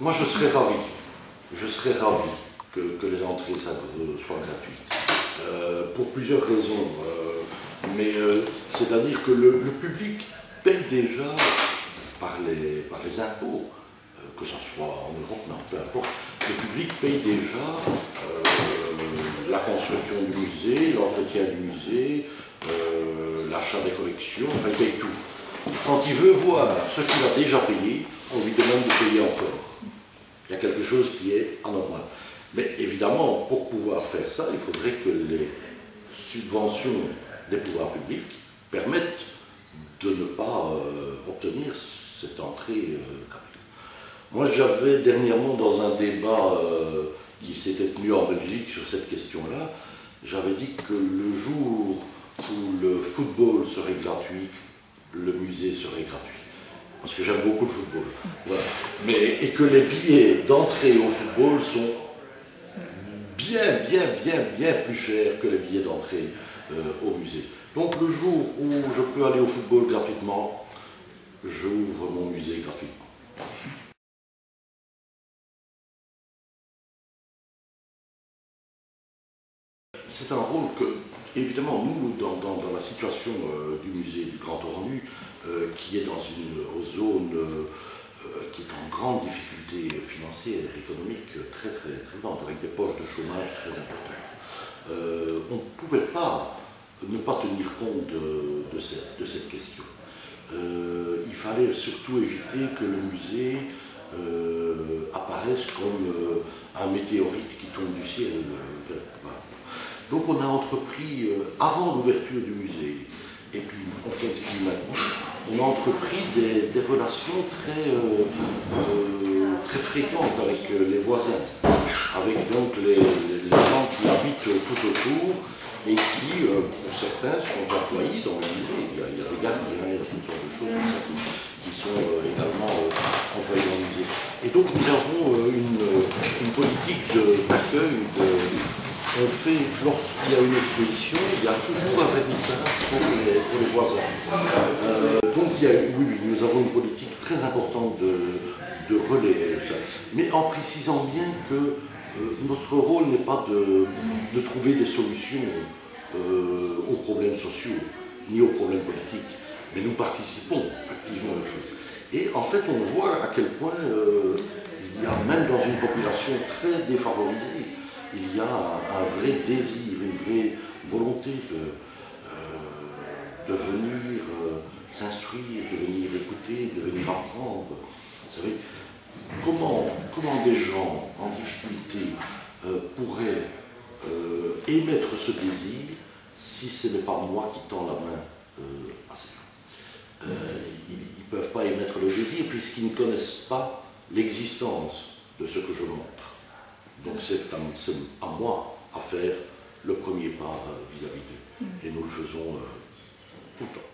Moi, je serais ravi. Je serais ravi que les entrées soient gratuites. Pour plusieurs raisons. C'est-à-dire que le public paye déjà par les impôts, que ce soit en Europe, non, peu importe. Le public paye déjà la construction du musée, l'entretien du musée, l'achat des collections, enfin il paye tout. Quand il veut voir ce qu'il a déjà payé, on lui demande de payer encore. Il y a quelque chose qui est anormal. Mais évidemment, pour pouvoir faire ça, il faudrait que les subventions des pouvoirs publics permettent de ne pas obtenir cette entrée gratuite. Moi, j'avais dernièrement, dans un débat qui s'était tenu en Belgique sur cette question-là, j'avais dit que le jour où le football serait gratuit, le musée serait gratuit. Parce que j'aime beaucoup le football. Voilà. Et que les billets d'entrée au football sont bien plus chers que les billets d'entrée au musée. Donc le jour où je peux aller au football gratuitement, j'ouvre mon musée gratuitement. C'est un rôle que, évidemment, nous, dans la situation du musée du Grand Ornu, qui est dans une zone qui est en grande difficulté financière et économique très grande, avec des poches de chômage très importantes, on ne pouvait pas ne pas tenir compte de cette question. Il fallait surtout éviter que le musée apparaisse comme un météorite qui tombe du ciel quelque part. Donc on a entrepris, avant l'ouverture du musée, et puis on continue maintenant, on a entrepris des relations très fréquentes avec les voisins, avec donc les gens qui habitent tout autour et qui, pour certains, sont employés dans le musée. Il y a des gardiens, il y a toutes sortes de choses comme ça qui sont également employés dans le musée. Et donc nous avons une politique d'accueil. On fait, lorsqu'il y a une exposition, il y a toujours un vernissage pour les voisins. Donc oui, nous avons une politique très importante de relais, mais en précisant bien que notre rôle n'est pas de trouver des solutions aux problèmes sociaux, ni aux problèmes politiques, mais nous participons activement aux choses. Et en fait, on voit à quel point il y a, même dans une population très défavorisée, il y a un vrai désir, une vraie volonté de venir s'instruire, de venir écouter, de venir apprendre. Vous savez, comment des gens en difficulté pourraient émettre ce désir si ce n'est pas moi qui tends la main à ces gens. Ils ne peuvent pas émettre le désir puisqu'ils ne connaissent pas l'existence de ce que je montre. Donc c'est à moi à faire le premier pas vis-à-vis d'eux. Et nous le faisons tout le temps.